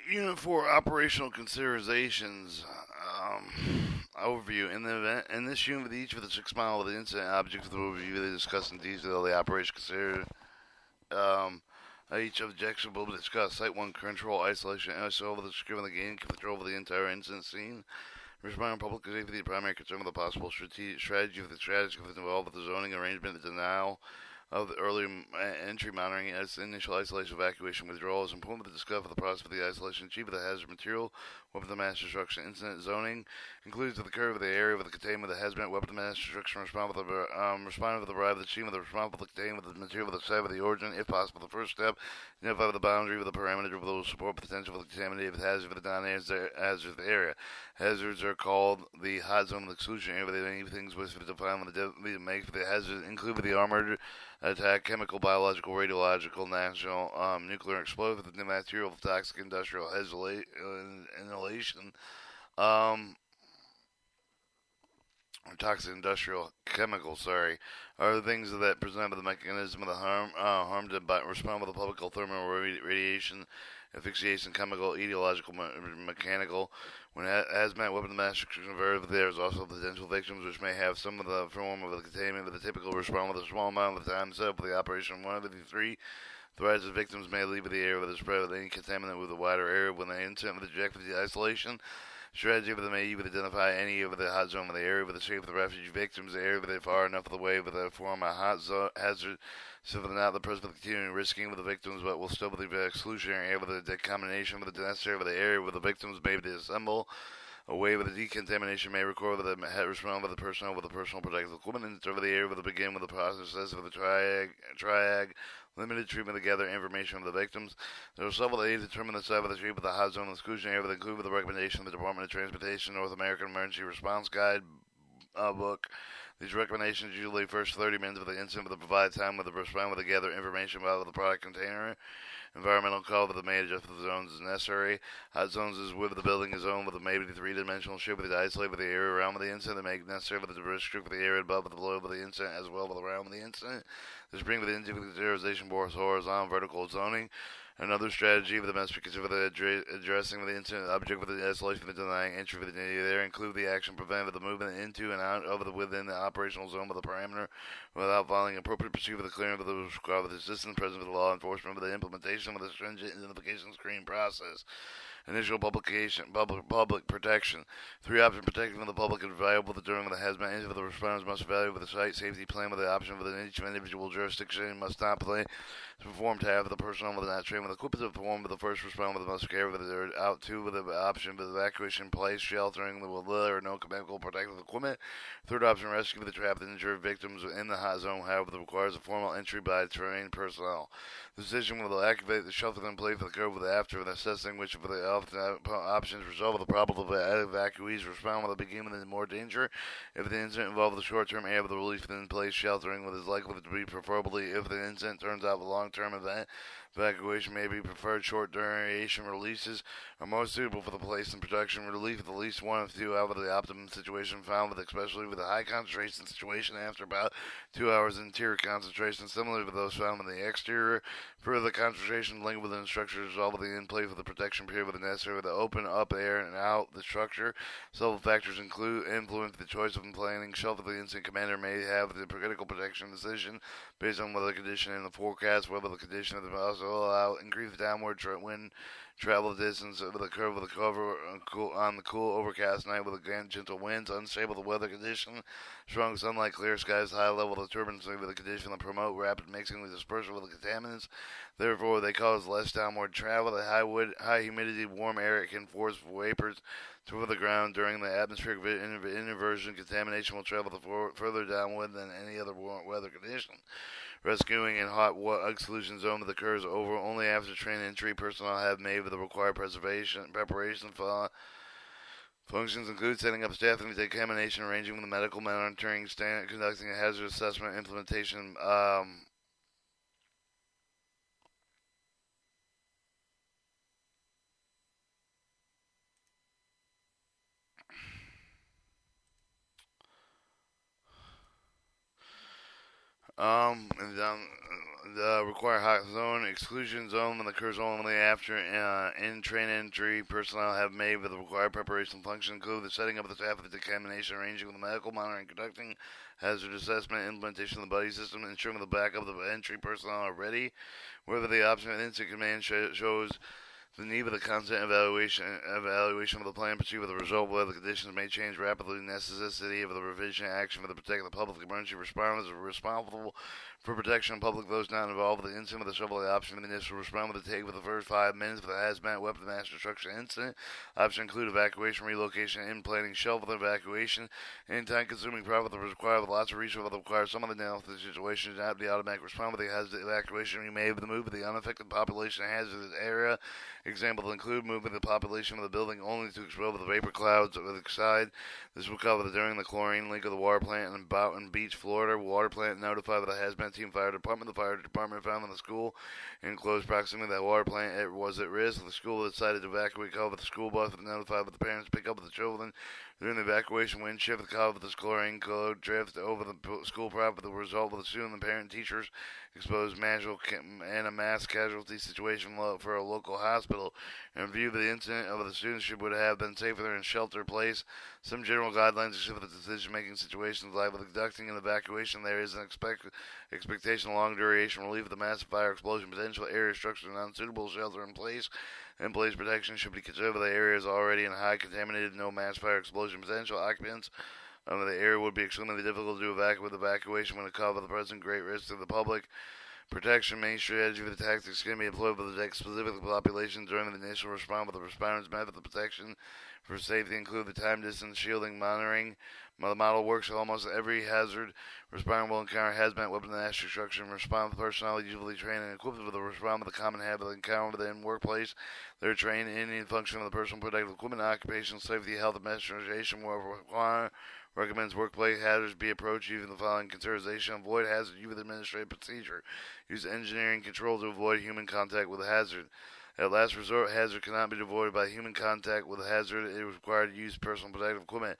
Unit 4 Operational Considerations Overview. In this unit, with each of the 6 mile of the incident objects will be discussed in detail. The operation considered um, each objection will be discussed. Site 1 Control Isolation. ISO over the given the gain control over the entire incident scene. Responding public safety, the primary concern of the possible strategy of the strategy involved with the zoning arrangement, the denial of the early entry monitoring as initial isolation evacuation withdrawal is important to discuss the process of the isolation achieved with the hazard material weapon of mass destruction incident zoning includes the curve of the area of the containment of the hazmat weapon of mass destruction respond with the arrival of the scene with the responsible to contain with the material of the site of the origin if possible the first step identify the boundary with the parameter of those support potential for the contaminated hazard for the non-hazard area. Hazards are called the hot zone of exclusion area. They many things with define when the make for the hazard include with the armored attack, chemical, biological, radiological, national, nuclear explosive, the material, toxic, industrial, inhalation, um, toxic industrial chemicals, are the things that present the mechanism of the harm to respond with the public health, thermal radiation, asphyxiation, chemical, etiological, mechanical. When hazmat weapon of mass destruction converted, there is also potential victims which may have some of the form of the containment, but the typical response with a small amount of the time set for the operation. One of the three threats of victims may leave the area with the spread of any contaminant with a wider area when they incident with the isolation. Strategy for the may even identify any of the hot zone of the area with the shape of the refuge victims, the area where they far enough of the way with the form a hot zone hazard so that not the person will continue risking with the victims but will still be the exclusionary area with the combination with the necessary with the area where the victims may disassemble. A way with the decontamination may record with the respond with the personnel with the personal protective equipment and over the area with the begin with the process of the triag limited treatment to gather information of the victims. There are several aids to determine the site of the street with the hot zone exclusion area that include with the recommendation of the Department of Transportation North American Emergency Response Guide book. These recommendations usually first 30 minutes of the incident with the provide time with the respond with the gather information about the product container. Environmental call with the may adjust the zones as necessary. Hot zones is with the building is owned with a maybe three-dimensional shape with the isolate with the area around with the incident that make necessary with the restrict with the area above with the below with the incident as well with around with the incident. This bring with the individualization board horizontal vertical zoning. Another strategy with the must be considered the addressing the incident object with the isolation with the denying entry with the there include the action prevented the movement into and out of the within the operational zone with the parameter without following appropriate procedure for the clearing of the required with the assistance present with the law enforcement with the implementation of the stringent identification screening process. Initial public protection. 3 options protecting the public is valuable during the hazmat incident. The responders must evaluate the site safety plan with the option within each individual jurisdiction must not play to perform to have the personnel with not trained with equipment to perform with the first responder with must care with the out 2 with the option with evacuation place sheltering with little or no chemical protective equipment. Third option rescue with the trapped and injured victims in the hot zone however requires a formal entry by trained personnel. The decision will activate the shelter in place for the curve with after assessing which of the options resolve the problem of evacuees respond with the beginning with more danger. If the incident involves the short-term area of the relief in place sheltering with is likely to be preferably if the incident turns out a long-term event. Evacuation may be preferred. Short duration releases are most suitable for the place and production relief. At least 1 of 2 out of the optimum situation found with especially with a high concentration situation after about 2 hours interior concentration similar to those found in the exterior. Further concentration linked within the structure is all within in place with the protection period with the necessary to open up air and out the structure. Several factors include influence the choice of planning. Shelter the incident commander may have the critical protection decision based on weather condition in the forecast, whether the condition of the also allow increased downward wind travel distance with a curve of the cover on the cool overcast night with again gentle winds, unstable the weather condition, strong sunlight, clear skies, high level of turbulence with the condition that promote rapid mixing with dispersal of the contaminants. Therefore, they cause less downward travel. The high humidity, warm air can force vapors to the ground during the atmospheric inversion. Contamination will travel further downwind than any other weather condition. Rescuing in hot exclusion zone that occurs over only after trained entry personnel have made with the required preparation for functions include setting up staffing decontamination, arranging with the medical monitoring, conducting a hazard assessment, implementation. And down require hot zone exclusion zone that occurs only after in-train entry. Personnel have made with the required preparation function, include the setting up of the staff of the decontamination, arranging with the medical monitoring, conducting hazard assessment, implementation of the buddy system, ensuring the backup of the entry personnel are ready. Whether the option of incident command shows the need of the constant evaluation of the plan pursued with the result whether the conditions may change rapidly, necessity of the revision action for the protect the public. Emergency responders are responsible for protection of public, those not involved with the incident with the several option of the initial responder to take with the first 5 minutes for the hazmat weapon mass destruction incident. Option include evacuation, relocation, and planning shelf with evacuation. In time consuming profit that require with lots of resources that require some of the now the situation is not the automatic response with the hazard evacuation be made with the move of the unaffected population hazardous area. Examples include moving the population of the building only to expel the vapor clouds of the side. This will cover during the chlorine leak of the water plant in Boynton Beach, Florida. Water plant notified by the hazmat team fire department. The fire department found in the school in close proximity that water plant was at risk. The school decided to evacuate, called with the school bus, but notified with the parents to pick up the children. During the evacuation, wind shift the cloud with this chlorine cloud drift over the school property. The result of the student and parent and teachers exposed and a mass casualty situation for a local hospital. In view of the incident of the students would have been safer in shelter place. Some general guidelines exist for the decision-making situations like with conducting an evacuation. There is an expectation of long duration relief of the massive fire explosion potential area structure and unsuitable shelter in place. In place protection should be considered for the areas already in high contaminated, no mass fire explosion potential. Occupants of the area would be extremely difficult to evacuate with evacuation when it called for the present great risk to the public. Protection main strategy for the tactics can be employed for the specific population during the initial response, with the responders' method of protection for safety include the time distance shielding monitoring. The model works with almost every hazard. Responder will encounter hazmat weapon and mass destruction. Response personnel usually trained and equipped with the response with a common habit of encounter within workplace. They're trained in the function of the personal protective equipment, occupational safety, health, and administration will require. Recommends workplace hazards be approached using the following consideration. Avoid hazard use with administrative procedure. Use engineering control to avoid human contact with a hazard. At last resort, hazard cannot be avoided by human contact with a hazard. It is required to use personal protective equipment.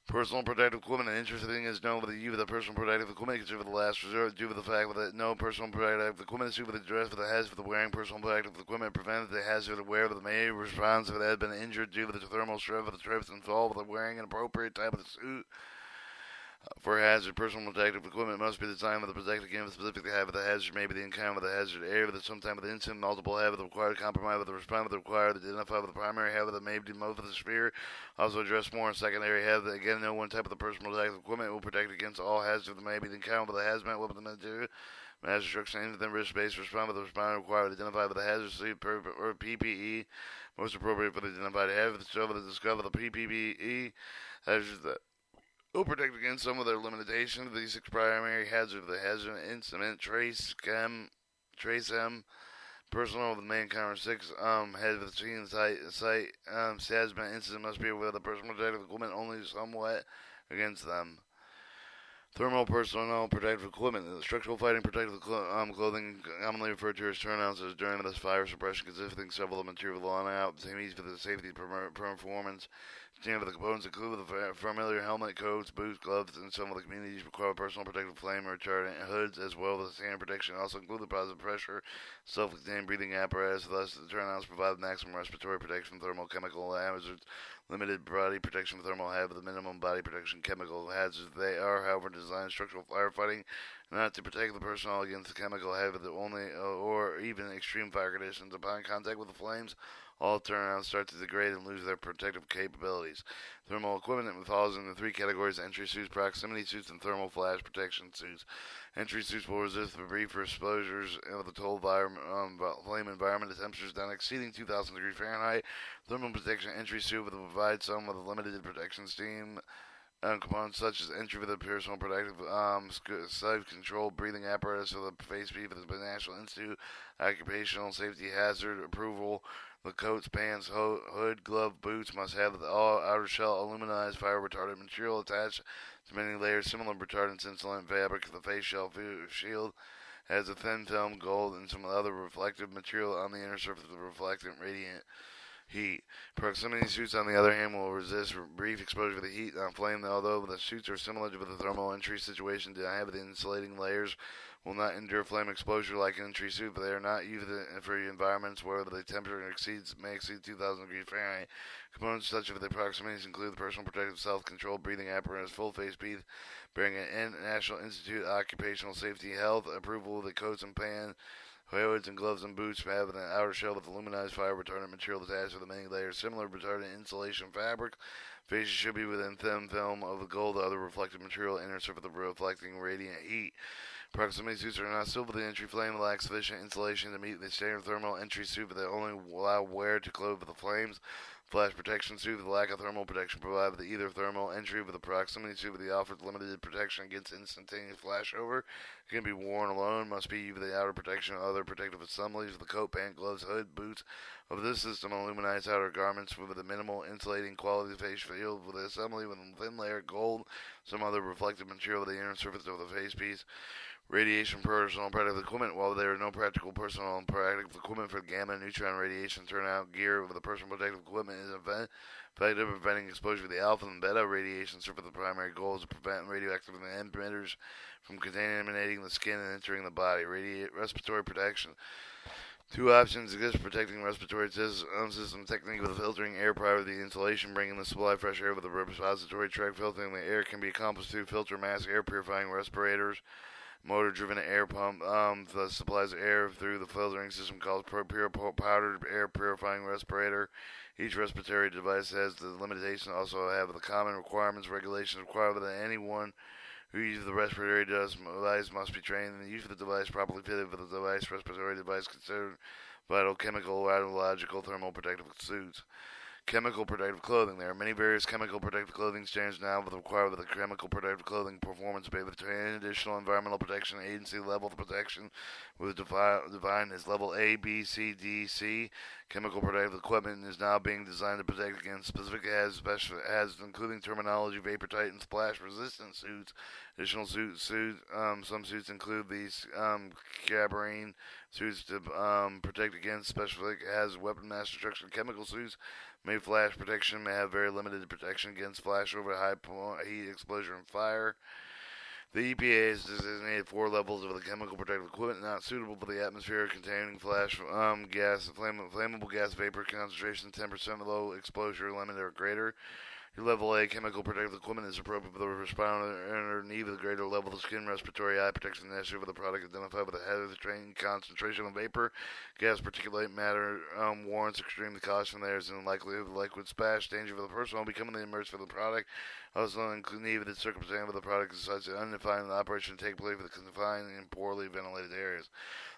Personal protective equipment. An interesting thing is known with the use of the personal protective equipment considered for the last resort due to the fact that no personal protective equipment is suited for the dress for the hazard for the wearing personal protective equipment prevents the hazard of wear of the may response if it has been injured due to the thermal stress of the trips involved with the wearing an appropriate type of the suit. For hazard, personal protective equipment must be designed with a protective against the specific habit of the hazard, maybe the encounter with the hazard area with sometime with the incident, multiple habit the required compromise with the respondent required to identify with the primary habit that may be most of the sphere. Also address more in secondary habit. Again, no one type of the personal protective equipment will protect against all hazards that may be the encounter with the hazmat weapon material. Mass destruction incident risk-based response with the responder required to identify with the hazard suit or PPE most appropriate for the identified hazard. To discover the PPE hazards that will protect against some of their limitations. These 6 primary hazards: the hazard instrument, trace M, personal with the main encounter 6, head of the scene site, hazmat incident must be aware of the personal protective equipment only somewhat against them. Thermal personnel protective equipment. The structural fighting protective clothing, commonly referred to as turnouts, is during this fire suppression consisting of several material on out, same for the safety performance. Standard of the components include the familiar helmet, coats, boots, gloves, and some of the communities require personal protective flame retardant hoods, as well as standard protection. Also include the positive pressure, self-contained breathing apparatus. Thus, the turnouts provide maximum respiratory protection from thermal chemical hazards, limited body protection from thermal hazard, the minimum body protection chemical hazards. They are, however, designed structural firefighting not to protect the personnel against the chemical hazard only, or even extreme fire conditions. Upon contact with the flames, all turnouts start to degrade and lose their protective capabilities. Thermal equipment falls into 3 categories: entry suits, proximity suits, and thermal flash protection suits. Entry suits will resist the brief exposures of the total flame environment at temperatures not exceeding 2,000 degrees Fahrenheit. Thermal protection entry suit will provide some with limited protection steam components such as entry for the personal protective self-controlled breathing apparatus for the face for the National Institute Occupational Safety Hazard approval. The coats, pants, hood, glove, boots must have all outer shell aluminized fire retardant material attached to many layers, similar retardants, insulin fabric. The face shell shield has a thin film, gold, and some other reflective material on the inner surface of the reflectant radiant heat. Proximity suits, on the other hand, will resist brief exposure to the heat on flame, although the suits are similar to the thermal entry situation. Do not have the insulating layers will not endure flame exposure like an entry suit, but they are not used for environments where the temperature may exceed 2,000 degrees Fahrenheit. Components such as the proximities include the personal protective self-controlled breathing apparatus, full face piece, bearing an National Institute of Occupational Safety Health approval of the coats and pants, hoods and gloves and boots have an outer shell with aluminized fire retardant material attached with many layers, similar retardant insulation fabric. Faces should be within thin film of the gold or other reflective material, inner surface of reflecting radiant heat. Proximity suits are not suitable for the entry flame, lack sufficient insulation to meet the standard thermal entry suit, but they only allow wear to clothe with the flames. Flash protection suit with the lack of thermal protection provided with either thermal entry with a proximity suit with the offered limited protection against instantaneous flashover. It can be worn alone, must be with the outer protection of other protective assemblies, the coat, pant, gloves, hood, boots of this system, aluminized outer garments with a minimal insulating quality face shield with the assembly with a thin layer of gold, some other reflective material with the inner surface of the face piece. Radiation personal protective equipment. While there are no practical personal and protective equipment for gamma and neutron radiation turnout gear with the personal protective equipment is effective at preventing exposure to the alpha and beta radiation. So for the primary goal is to prevent radioactive emitters from contaminating the skin and entering the body. Respiratory protection. Two options exist: protecting respiratory system technique with filtering air prior to the insulation, bringing the supply of fresh air with a repository track. Filtering the air can be accomplished through filter mask air purifying respirators. Motor-driven air pump that supplies air through the filtering system called pure powdered air purifying respirator. Each respiratory device has the limitations also have the common requirements, regulations required that anyone who uses the respiratory device must be trained in the use of the device properly fitted for the device. Respiratory device considered vital chemical, radiological, thermal protective suits. Chemical protective clothing. There are many various chemical protective clothing standards now that require the chemical protective clothing performance be able to obtain additional environmental protection agency level of protection with defined as level A, B, C, D, C. Chemical protective equipment is now being designed to protect against specific hazards, including terminology, vapor tight, and splash resistant suits. Additional some suits include these carabine suits to protect against specific hazards, weapon mass destruction, chemical suits. Flash protection may have very limited protection against flash over high heat exposure and fire. The EPA has designated 4 levels of the chemical protective equipment not suitable for the atmosphere containing flash gas, flammable gas vapor concentration 10% low exposure limit or greater. Your level A chemical protective equipment is appropriate for the responder need with a greater level of skin, respiratory, eye protection necessary for the product identified with a hazardous train concentration of vapor. Gas particulate matter warrants extreme caution. There is a likelihood of liquid splash danger for the person becoming the immersed for the product. Also include need the circumstance of the product is such an undefined operation to take place for the confined and poorly ventilated areas.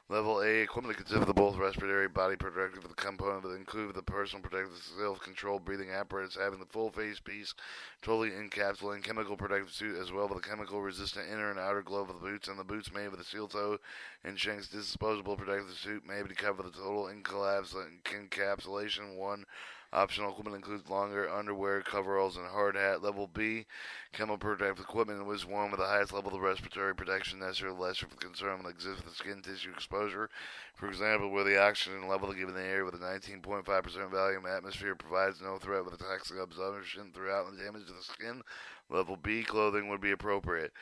Level A equipment consists of both respiratory body protective component that include the personal protective self-controlled breathing apparatus having the full face piece totally encapsulating chemical protective suit as well as the chemical resistant inner and outer glove of the boots and the boots made with a steel toe and shanks disposable protective suit made to cover the total encapsulation. One optional equipment includes longer underwear, coveralls, and hard hat. Level B, chemical protective equipment was worn with the highest level of respiratory protection necessary, less for the concern that exists with skin tissue exposure. For example, where the oxygen level given the air with a 19.5% volume atmosphere provides no threat with a toxic absorption throughout and damage to the skin. Level B clothing would be appropriate.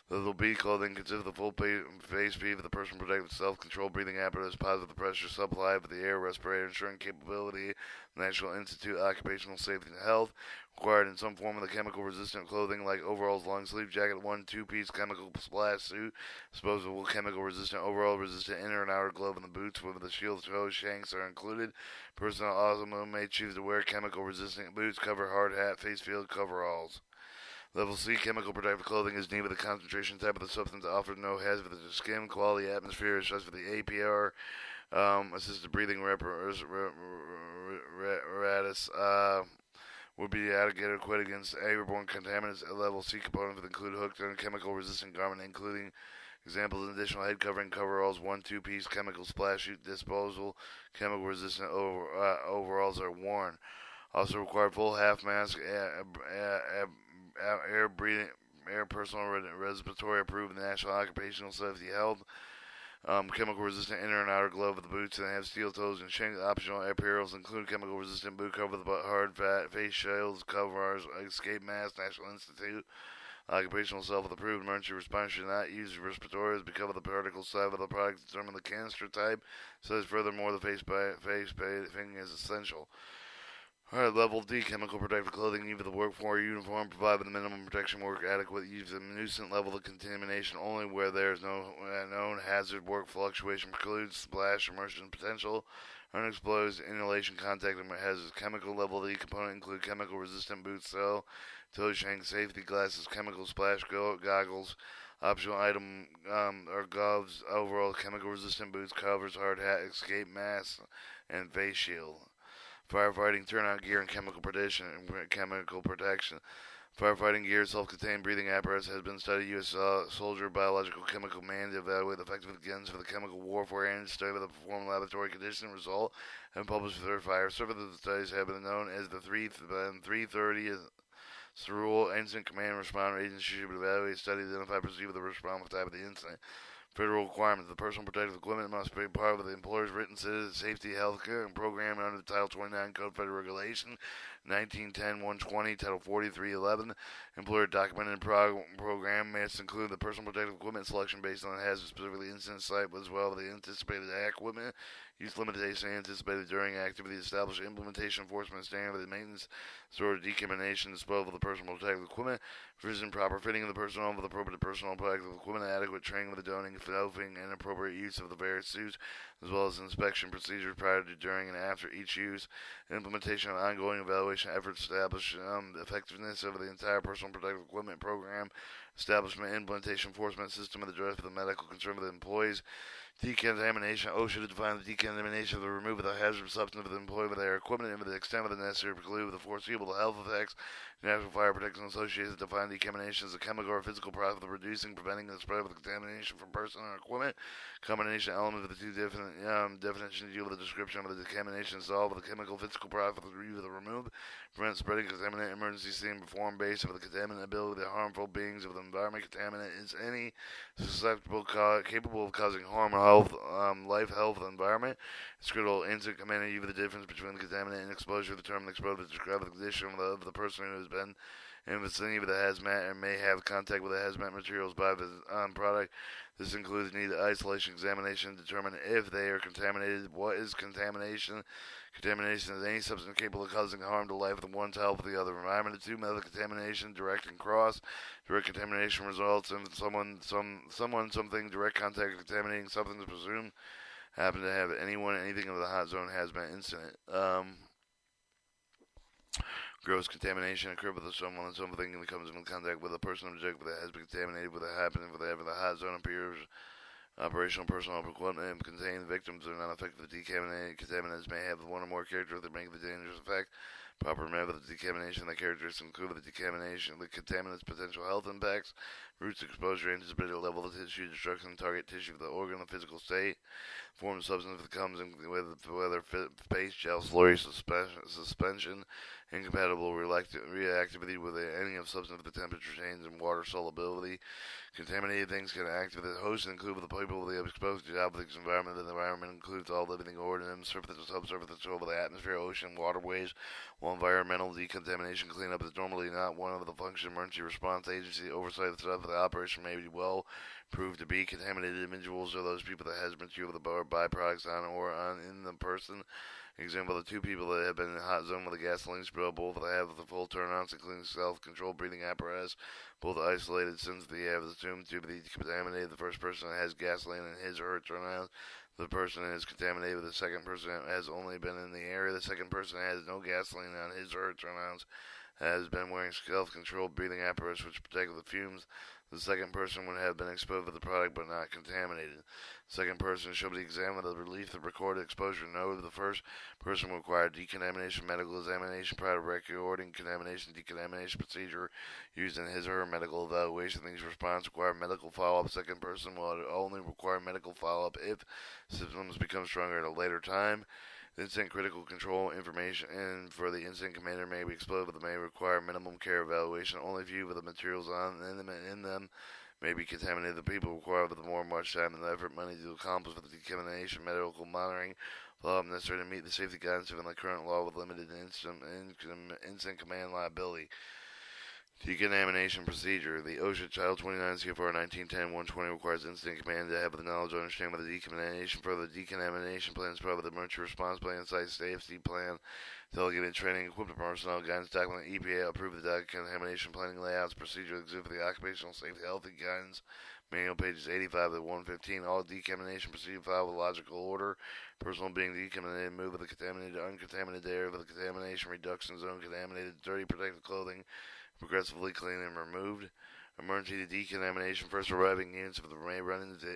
Level B clothing consists of the full face piece of the personal protective self-controlled breathing apparatus, positive pressure supply for the air respirator, ensuring capability, National Institute of Occupational Safety and Health, required in some form of the chemical resistant clothing like overalls, long sleeve jacket, 1-2-piece chemical splash suit, disposable chemical resistant overall, resistant inner and outer glove, and the boots with the shield toe shanks are included. Personnel also may choose to wear chemical resistant boots, cover hard hat, face shield, coveralls. Level C chemical protective clothing is needed with the concentration type of the substance offered no hazard for the skin, quality, atmosphere, such for the APR, assisted breathing apparatus would be adequate against airborne contaminants. Level C components would include hooked and chemical resistant garment, including examples of additional head covering coveralls, 1-2-piece chemical splash chute disposal, chemical resistant overalls are worn. Also required full half mask, air personal respiratory approved National Occupational Safety Health. Chemical resistant inner and outer glove with the boots and have steel toes and shanks. Optional apparels include chemical resistant boot cover with hard fat face shields, covers, escape mask, National Institute Occupational self-approved emergency response should not use respirators because of the particle size of the product determine the canister type. Says furthermore, the face painting is essential. Alright, level D, chemical protective clothing, either the workwear uniform, provide with the minimum protection work adequate, use the nuisance level of contamination only where there is no known hazard, work fluctuation precludes, splash, immersion potential, unexposed, inhalation, contact, and hazards. Chemical level D component include chemical resistant boots, cell, toe shank, safety glasses, chemical splash goggles, optional item are gloves, overall chemical resistant boots, covers, hard hat, escape mask, and face shield. Firefighting turnout gear and chemical protection. Firefighting gear, self-contained breathing apparatus has been studied. U.S. soldier biological chemical man to evaluate the effectiveness for the chemical warfare and study of the performed laboratory condition result and published for fire. Several of the studies have been known as the 330 rule. Incident command and responder agency should evaluate, study, identify, proceed with the response type of the incident. Federal requirements. The personal protective equipment must be part of the employer's written citizen safety health care and program under the Title 29 Code Federal Regulation 1910-120, Title 4311. Employer documented program must include the personal protective equipment selection based on the hazard, specifically incident site, as well as the anticipated equipment use limitation anticipated during activity, establish implementation enforcement standard of the maintenance, storage, decontamination, disposal of the personal protective equipment, provision proper fitting of the personnel with appropriate personal protective equipment, adequate training of the donning, filling, and appropriate use of the various suits, as well as inspection procedures prior to, during, and after each use, implementation of ongoing evaluation efforts, establish the effectiveness of the entire personal protective equipment program, establishment, implementation, enforcement system of the dress for the medical concern of the employees, decontamination. OSHA to define the decontamination of the removal of the hazardous substance of the employee with their equipment and with the extent of the necessary to preclude the foreseeable health effects. National Fire Protection Association define decontamination as a chemical or physical process of reducing, preventing the spread of the contamination from person or equipment. Combination element of the two different definitions deal with the description of the decontamination solved with the chemical physical process of the remove, prevent spreading contaminant, emergency scene, perform based of the contaminant ability the harmful beings of the environment. Contaminant is any susceptible capable of causing harm or health, life, health, of the environment. It's critical incident command to the difference between the contaminant and exposure. The term exposure to describe the condition of the person who has been in vicinity of the hazmat and may have contact with the hazmat materials by the product. This includes need isolation examination to determine if they are contaminated. What is contamination? Contamination is any substance capable of causing harm to life of the one's health or the other. Environment. Two, method contamination, direct and cross. Direct contamination results in something direct contact with contaminating substance presumed happen to have anything of the hot zone hazmat incident. Gross contamination occurred with someone and something that comes in contact with a person object that has been contaminated with a happening with the hot zone appears. Operational personnel equipment contain victims are not affected with decontaminated contaminants may have one or more characteristics that make the dangerous effect. Proper method of decontamination. The characteristics include the decontamination, the contaminants' potential health impacts, routes exposure, anticipated level of tissue destruction, target tissue of the organ, the physical state, form of substance that comes in with whether paste, gel, slurry, suspension, incompatible reactivity with any of substance of the temperature change and water solubility. Contaminated things can act with the host and include with the people they have exposed to the obvious environment. The environment includes all living organisms, surface and subsurface of the atmosphere, ocean, waterways. While environmental decontamination cleanup is normally not one of the functions of emergency response agency oversight of the operation may be well proved to be. Contaminated individuals are those people that has material with the byproducts on or on in the person. Example, the two people that have been in a hot zone with a gasoline spill, both that have the full turnouts, including self-controlled breathing apparatus, both isolated since they have assumed to be contaminated. The first person has gasoline in his or her turnout. The person is contaminated. The second person has only been in the area. The second person has no gasoline on his or her turnouts, has been wearing self-controlled breathing apparatus which protect the fumes. The second person would have been exposed to the product but not contaminated. The second person shall be examined with relief of recorded exposure. No, the first person will require decontamination medical examination prior to recording decontamination procedure used in his or her medical evaluation. These responses require medical follow-up. Second person will only require medical follow-up if symptoms become stronger at a later time. Incident critical control information and for the incident commander may be exploded, but may require minimum care evaluation. Only few of the materials in them may be contaminated. The people require with more much time and effort money to accomplish with the decontamination, medical monitoring, follow-up necessary to meet the safety guidance of the current law with limited incident command liability. Decontamination procedure. The OSHA Title 29 CFR 1910-120 requires incident command to have the knowledge and understanding of the decontamination. For the decontamination plan is part of the emergency response plan, site safety plan, delegated training, equipment personnel, guidance document, EPA approved the decontamination planning layouts, procedure exhibit for the occupational safety healthy guidance, manual pages 85 to 115. All decontamination procedure filed with logical order. Personal being decontaminated, move of the contaminated to uncontaminated area of the contamination reduction zone, contaminated, dirty protective clothing, progressively cleaned and removed. Emergency decontamination. First arriving units of the may run into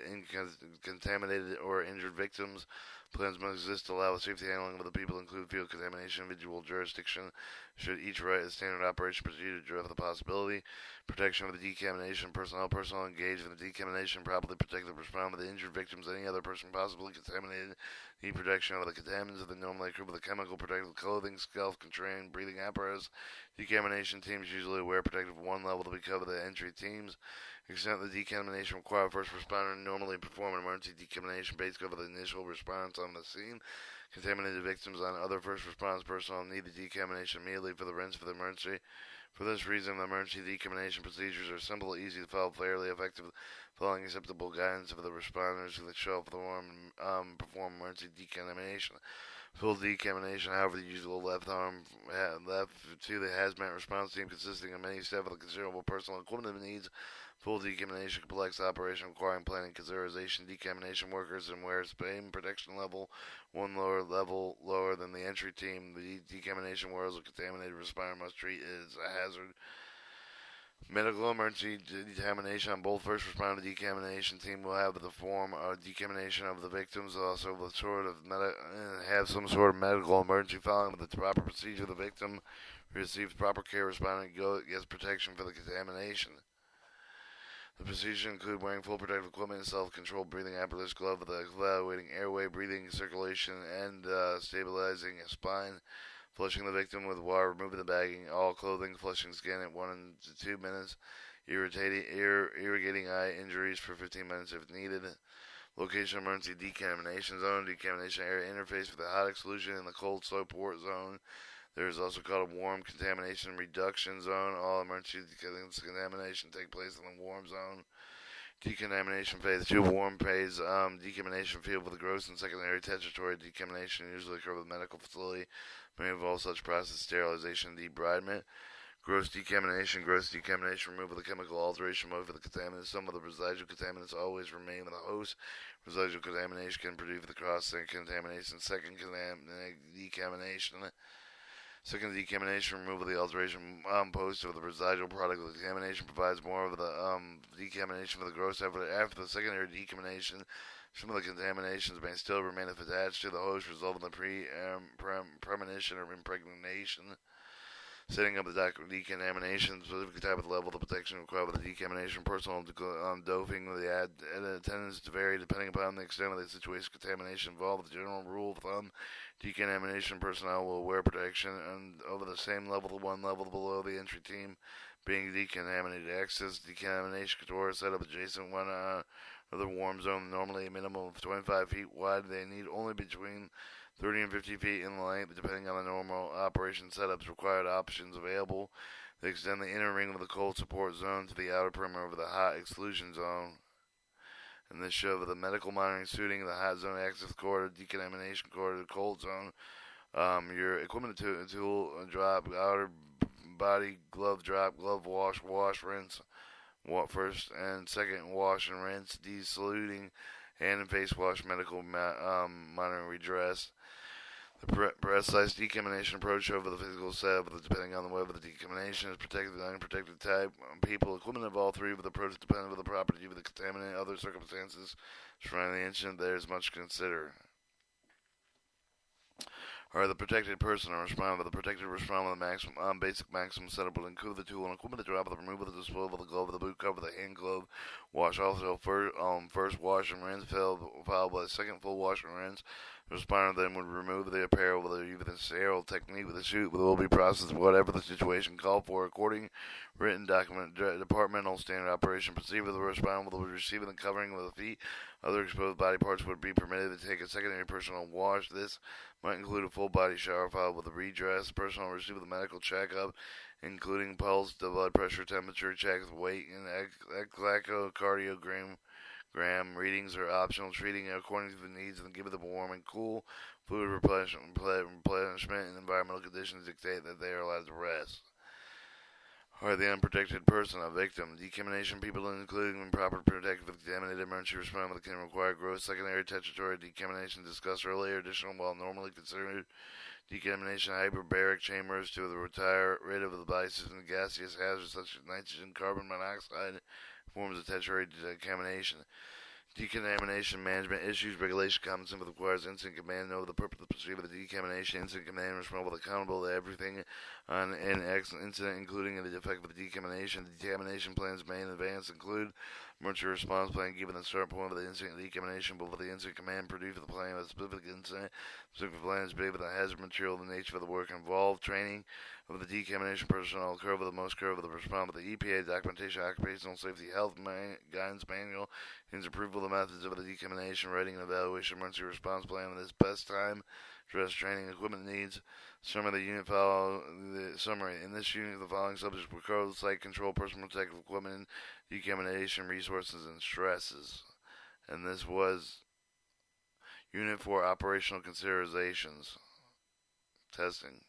contaminated or injured victims. Plans must exist to allow the safety handling of the people, include field contamination, individual jurisdiction. Should each write a standard operation procedure to address the possibility. Protection of the decontamination personnel engaged in the decontamination, properly protect and respond to the injured victims, any other person possibly contaminated. Need protection of the contaminants of the normally equipped with the chemical protective clothing, self-contained breathing apparatus. Decontamination teams usually wear protective one level to be covered the entry teams. Extent of the decontamination required first responder normally perform an emergency decontamination based over the initial response on the scene. Contaminated victims on other first response personnel need the decontamination immediately for the rinse for the emergency. For this reason, the emergency decontamination procedures are simple, easy to follow, fairly effective, following acceptable guidance for the responders who show up for the warm perform emergency decontamination. Full decontamination, however, the usual left to the hazmat response team consisting of many staff with considerable personal equipment needs. Full decontamination, complex operation requiring planning consideration. Decontamination workers and wear same protection level, one lower than the entry team. The decontamination wearers of contaminated responder must treat it as a hazard. Medical emergency decontamination on both first responder and decontamination team will have the form of decontamination of the victims, also have some sort of medical emergency following with the proper procedure. The victim receives proper care, responding gets protection for the contamination. The procedure include wearing full protective equipment and self-controlled breathing apparatus, glove with evaluating airway, breathing, circulation, and stabilizing a spine. Flushing the victim with water, removing the bagging, all clothing, flushing skin at 1 to 2 minutes. Irrigating eye injuries for 15 minutes if needed. Location emergency decontamination zone, decontamination area interface for the hot exclusion in the cold support zone. There is also called a warm contamination reduction zone. All emergency decontamination take place in the warm zone. Decontamination phase 2, warm phase, decontamination field with a gross and secondary territory decontamination usually occur with a medical facility. May involve such process sterilization and debridement. Gross decontamination, removal of the chemical alteration mode for the contaminants. Some of the residual contaminants always remain in the host. Residual contamination can produce the cross-link contamination. Second decontamination. Second decontamination, removal of the alteration post of the residual product of the contamination provides more of the decontamination for the gross effort. After the secondary decontamination, some of the contaminations may still remain attached to the host, resulting in the premonition or impregnation. Setting up the decontamination, specific type of level of protection required with the decontamination, personal doping with the attendance to vary depending upon the extent of the situation contamination involved. The general rule of thumb, decontamination personnel will wear protection and over the same level to one level below the entry team being decontaminated. Access decontamination controller set up adjacent one of the warm zone, normally a minimum of 25 feet wide. They need only between 30 and 50 feet in length, depending on the normal operation setups. Required options available. They extend the inner ring of the cold support zone to the outer perimeter of the hot exclusion zone. And this show the medical monitoring suiting, the hot zone access corridor, decontamination corridor, cold zone. Your equipment tool drop, outer body glove drop, glove wash, rinse. First and second wash and rinse, desaluting, hand and face wash, medical monitoring redress. The precise decontamination approach over the physical setup, depending on the web of the decontamination, is protected and unprotected type. People, equipment of all three of the approach depending on the property of the contaminant, other circumstances surrounding the incident. There is much to consider. Or the protected person or respond with the protected respond with the maximum basic maximum setup will include the tool and equipment to drop the removal of the disposal of the glove, the boot cover, the hand glove, wash also first wash and rinse followed by the second full wash and rinse. The responder then would remove the apparel with a sterile technique with a suit will be processed whatever the situation called for according written document departmental standard operation procedure. The responder will receive the covering with the feet. Other exposed body parts would be permitted to take a secondary personal wash. This might include a full body shower followed with a redress. The person will receive a medical checkup, including pulse, the blood pressure, temperature checks, weight, and echocardiogram readings are optional, treating according to the needs and give them warm and cool. Fluid replenishment and environmental conditions dictate that they are allowed to rest. Or the unprotected person, a victim. Decontamination people, including improper protective with contaminated emergency response, can require gross secondary territory decontamination discussed earlier. Additional, while normally considered decontamination hyperbaric chambers to retire rid of the biases and gaseous hazards such as nitrogen, carbon monoxide, forms of tertiary decontamination. Decontamination management issues, regulation, common sense requires incident command know the purpose of the procedure of the decontamination. Incident command responsible accountable to everything on an incident, including the effect of the decontamination. The decontamination plans made in advance include emergency response plan given the start point of the incident decontamination, but the incident command produced the plan of a specific incident. Specific plan is based on the hazard material, the nature of the work involved, training of the decontamination personnel, curve of the most curve of the response of the EPA documentation, occupational safety health guidance manual, his approval of the methods of the decontamination, writing and evaluation emergency response plan with its best time, dress training, equipment needs. Summary of the unit follow the summary. In this unit, the following subjects were covered: site control, personal protective equipment, decontamination, resources, and stresses. And this was Unit 4 operational considerations. Testing.